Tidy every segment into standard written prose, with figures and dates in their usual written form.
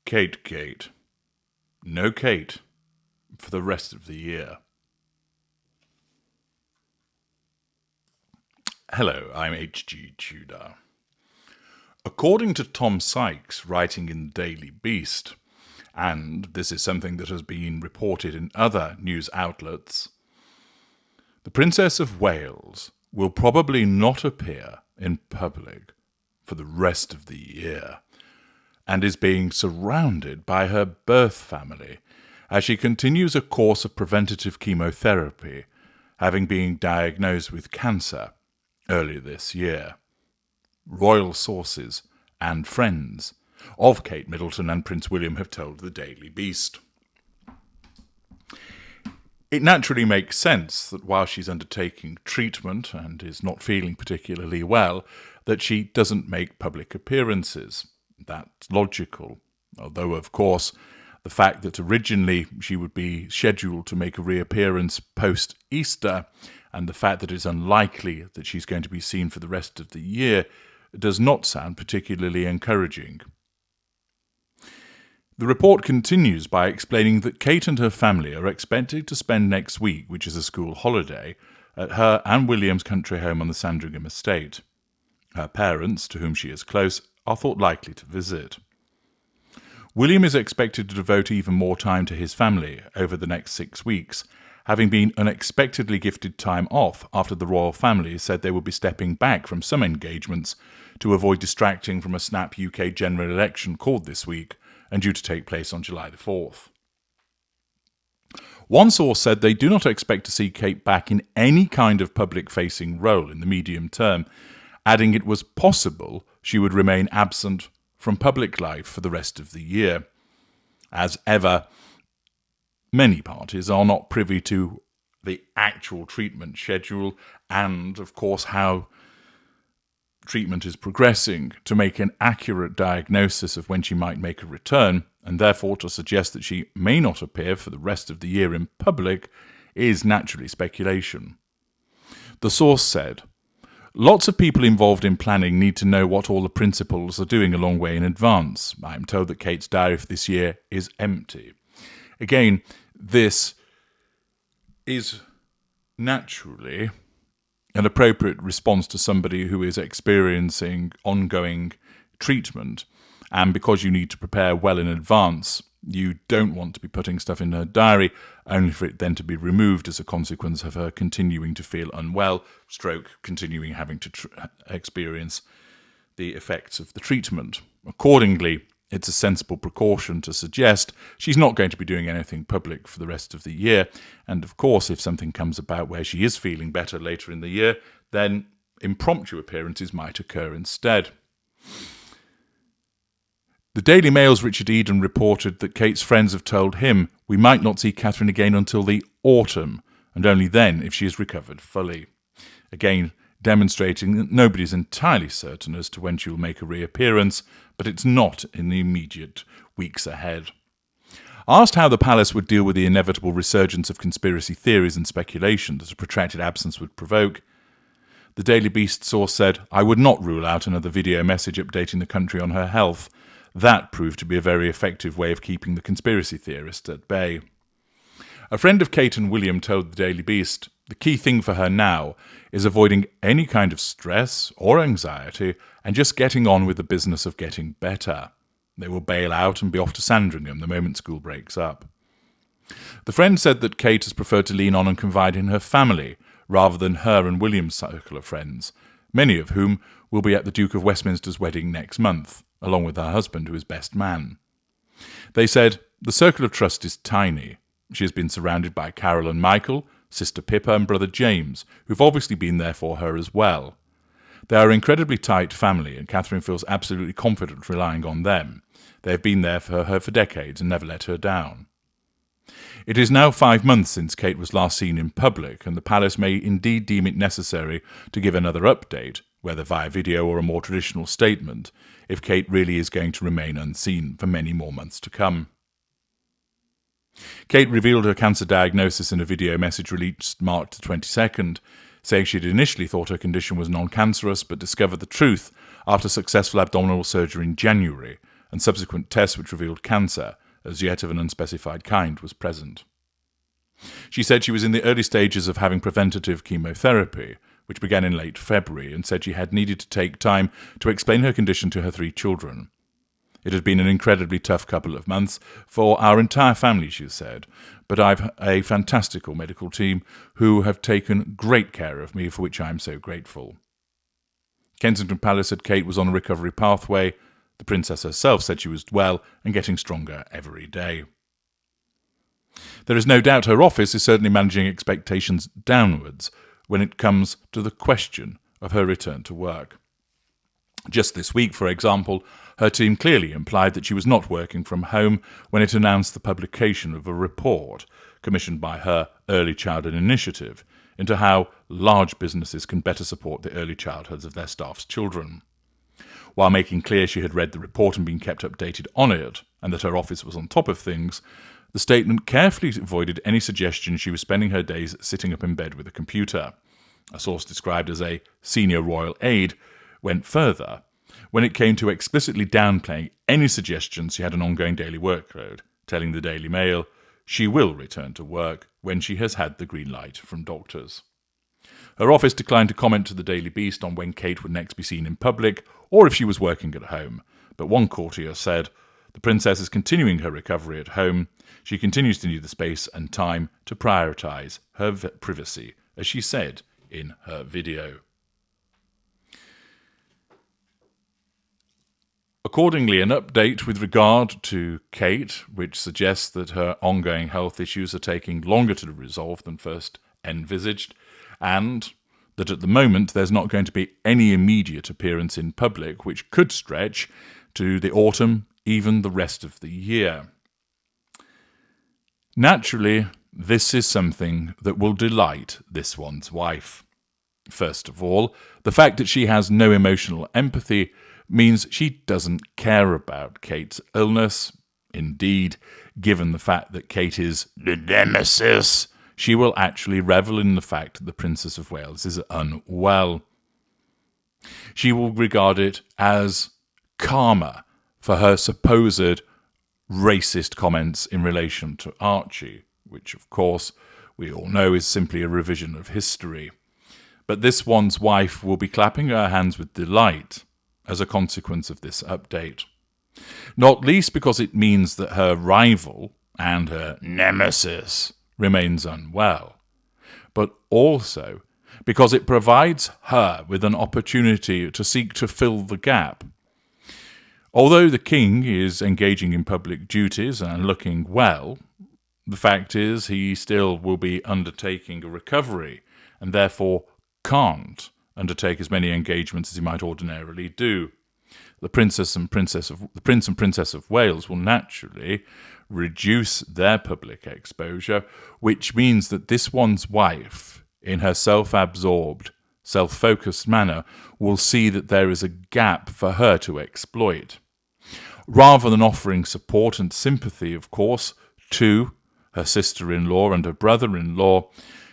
Kategate. No Kate for the rest of the year. Hello, I'm H.G. Tudor. According to Tom Sykes, writing in the Daily Beast, and this is something that has been reported in other news outlets, the Princess of Wales will probably not appear in public for the rest of the year, and is being surrounded by her birth family as she continues a course of preventative chemotherapy, having been diagnosed with cancer earlier this year. Royal sources and friends of Kate Middleton and Prince William have told the Daily Beast. It naturally makes sense that while she's undertaking treatment and is not feeling particularly well, that she doesn't make public appearances. That's logical. Although, of course, the fact that originally she would be scheduled to make a reappearance post-Easter, and the fact that it's unlikely that she's going to be seen for the rest of the year, does not sound particularly encouraging. The report continues by explaining that Kate and her family are expected to spend next week, which is a school holiday, at her and William's country home on the Sandringham estate. Her parents, to whom she is close, are thought likely to visit. William is expected to devote even more time to his family over the next 6 weeks, having been unexpectedly gifted time off after the royal family said they would be stepping back from some engagements to avoid distracting from a snap UK general election called this week and due to take place on July the 4th. One source said they do not expect to see Kate back in any kind of public-facing role in the medium term, adding it was possible she would remain absent from public life for the rest of the year. As ever, many parties are not privy to the actual treatment schedule and, of course, how treatment is progressing to make an accurate diagnosis of when she might make a return, and therefore to suggest that she may not appear for the rest of the year in public is naturally speculation. The source said, "Lots of people involved in planning need to know what all the principals are doing a long way in advance. I am told that Kate's diary for this year is empty." Again, this is naturally an appropriate response to somebody who is experiencing ongoing treatment, and because you need to prepare well in advance, you don't want to be putting stuff in her diary, only for it then to be removed as a consequence of her continuing to feel unwell, continuing having to experience the effects of the treatment. Accordingly, it's a sensible precaution to suggest she's not going to be doing anything public for the rest of the year, and of course, if something comes about where she is feeling better later in the year, then impromptu appearances might occur instead. The Daily Mail's Richard Eden reported that Kate's friends have told him we might not see Catherine again until the autumn, and only then if she has recovered fully. Again, demonstrating that nobody is entirely certain as to when she will make a reappearance, but it's not in the immediate weeks ahead. Asked how the palace would deal with the inevitable resurgence of conspiracy theories and speculation that a protracted absence would provoke, the Daily Beast source said, "I would not rule out another video message updating the country on her health. That proved to be a very effective way of keeping the conspiracy theorists at bay." A friend of Kate and William told the Daily Beast, "The key thing for her now is avoiding any kind of stress or anxiety and just getting on with the business of getting better. They will bail out and be off to Sandringham the moment school breaks up." The friend said that Kate has preferred to lean on and confide in her family rather than her and William's circle of friends, many of whom will be at the Duke of Westminster's wedding next month, along with her husband, who is best man. They said, "The circle of trust is tiny. She has been surrounded by Carol and Michael, sister Pippa and brother James, who've obviously been there for her as well. They are an incredibly tight family, and Catherine feels absolutely confident relying on them. They have been there for her for decades and never let her down." It is now 5 months since Kate was last seen in public, and the palace may indeed deem it necessary to give another update, whether via video or a more traditional statement, if Kate really is going to remain unseen for many more months to come. Kate revealed her cancer diagnosis in a video message released March the 22nd, saying she had initially thought her condition was non-cancerous but discovered the truth after successful abdominal surgery in January, and subsequent tests which revealed cancer, as yet of an unspecified kind, was present. She said she was in the early stages of having preventative chemotherapy, which began in late February, and said she had needed to take time to explain her condition to her 3 children. It had been an incredibly tough couple of months for our entire family, she said, but I've a fantastical medical team who have taken great care of me, for which I am so grateful. Kensington Palace said Kate was on a recovery pathway. The princess herself said she was well and getting stronger every day. There is no doubt her office is certainly managing expectations downwards when it comes to the question of her return to work. Just this week, for example, her team clearly implied that she was not working from home when it announced the publication of a report commissioned by her Early Childhood Initiative into how large businesses can better support the early childhoods of their staff's children. While making clear she had read the report and been kept updated on it, and that her office was on top of things, the statement carefully avoided any suggestion she was spending her days sitting up in bed with a computer. A source described as a senior royal aide went further when it came to explicitly downplaying any suggestions she had an ongoing daily workload, telling the Daily Mail she will return to work when she has had the green light from doctors. Her office declined to comment to the Daily Beast on when Kate would next be seen in public or if she was working at home, but one courtier said, "The princess is continuing her recovery at home. She continues to need the space and time to prioritise her privacy," as she said in her video. Accordingly, an update with regard to Kate, which suggests that her ongoing health issues are taking longer to resolve than first envisaged, and that at the moment there's not going to be any immediate appearance in public, which could stretch to the autumn, even the rest of the year. Naturally, this is something that will delight this one's wife. First of all, the fact that she has no emotional empathy means she doesn't care about Kate's illness. Indeed, given the fact that Kate is the nemesis, she will actually revel in the fact that the Princess of Wales is unwell. She will regard it as karma for her supposed racist comments in relation to Archie, which, of course, we all know is simply a revision of history. But this one's wife will be clapping her hands with delight as a consequence of this update. Not least because it means that her rival and her nemesis remains unwell, but also because it provides her with an opportunity to seek to fill the gap. Although the king is engaging in public duties and looking well, the fact is he still will be undertaking a recovery and therefore can't undertake as many engagements as he might ordinarily do. The Prince and Princess of Wales will naturally reduce their public exposure, which means that this one's wife, in her self-absorbed, self-focused manner, will see that there is a gap for her to exploit. Rather than offering support and sympathy, of course, to her sister-in-law and her brother-in-law,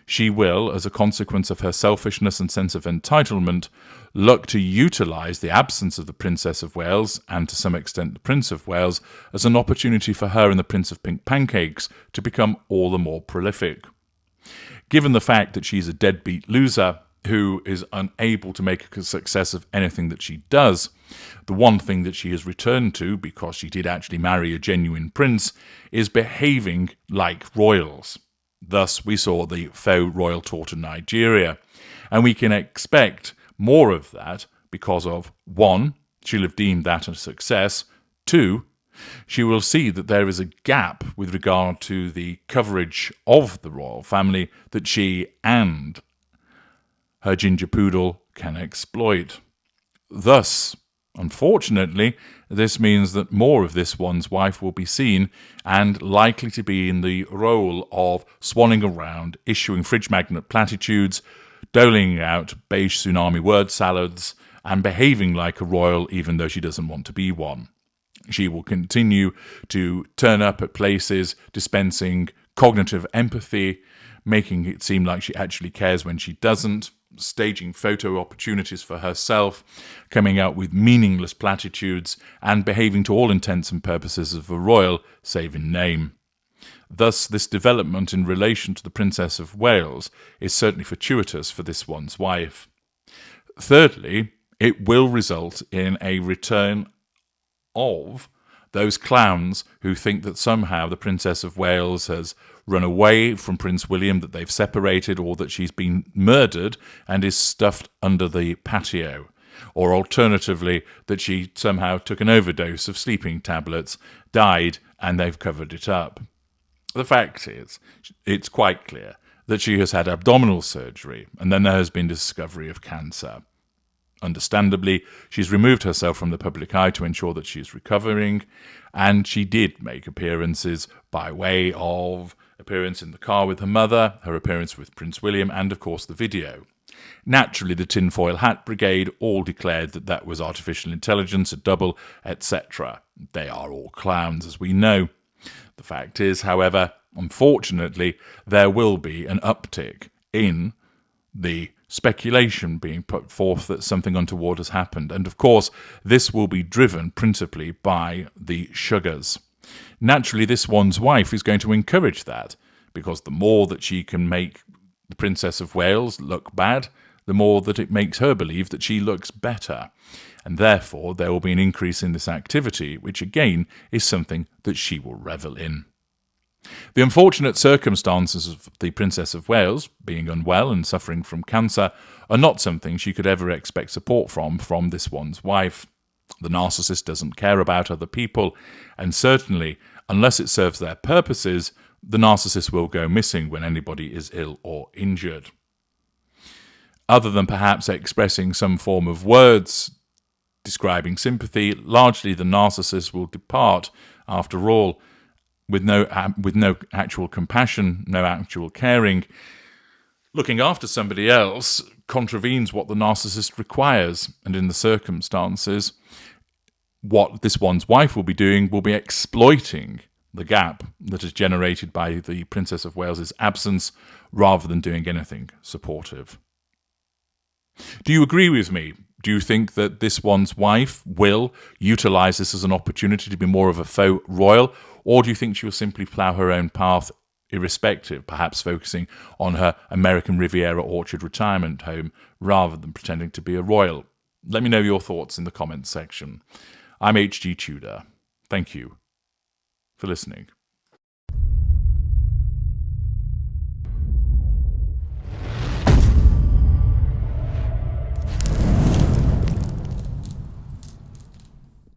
she will, as a consequence of her selfishness and sense of entitlement, look to utilise the absence of the Princess of Wales, and to some extent the Prince of Wales, as an opportunity for her and the Prince of Pink Pancakes to become all the more prolific. Given the fact that she's a deadbeat loser who is unable to make a success of anything that she does, the one thing that she has returned to, because she did actually marry a genuine prince, is behaving like royals. Thus, we saw the faux royal tour to Nigeria, and we can expect more of that because of, 1, she'll have deemed that a success, 2, she will see that there is a gap with regard to the coverage of the royal family that she and her ginger poodle can exploit. Thus, unfortunately, this means that more of this one's wife will be seen and likely to be in the role of swanning around, issuing fridge magnet platitudes, doling out beige tsunami word salads, and behaving like a royal even though she doesn't want to be one. She will continue to turn up at places dispensing cognitive empathy, making it seem like she actually cares when she doesn't, staging photo opportunities for herself, coming out with meaningless platitudes, and behaving to all intents and purposes of a royal, save in name. Thus, this development in relation to the Princess of Wales is certainly fortuitous for this one's wife. Thirdly, it will result in a return of those clowns who think that somehow the Princess of Wales has run away from Prince William, that they've separated, or that she's been murdered and is stuffed under the patio. Or alternatively, that she somehow took an overdose of sleeping tablets, died, and they've covered it up. The fact is, it's quite clear that she has had abdominal surgery, and then there has been discovery of cancer. Understandably, she's removed herself from the public eye to ensure that she's recovering, and she did make appearances by way of appearance in the car with her mother, her appearance with Prince William, and of course the video. Naturally, the tinfoil hat brigade all declared that that was artificial intelligence, a double, etc. They are all clowns, as we know. The fact is, however, unfortunately, there will be an uptick in the speculation being put forth that something untoward has happened. And of course, this will be driven principally by the sugars. Naturally, this one's wife is going to encourage that, because the more that she can make the Princess of Wales look bad, the more that it makes her believe that she looks better. And therefore, there will be an increase in this activity, which again is something that she will revel in. The unfortunate circumstances of the Princess of Wales being unwell and suffering from cancer are not something she could ever expect support from this one's wife. The narcissist doesn't care about other people, and certainly, unless it serves their purposes, the narcissist will go missing when anybody is ill or injured. Other than perhaps expressing some form of words describing sympathy, largely the narcissist will depart, after all, with no actual compassion, no actual caring. Looking after somebody else contravenes what the narcissist requires, and in the circumstances, what this one's wife will be doing will be exploiting the gap that is generated by the Princess of Wales's absence, rather than doing anything supportive. Do you agree with me? Do you think that this one's wife will utilise this as an opportunity to be more of a faux royal, or do you think she will simply plough her own path irrespective, perhaps focusing on her American Riviera Orchard retirement home rather than pretending to be a royal? Let me know your thoughts in the comments section. I'm H.G. Tudor. Thank you for listening.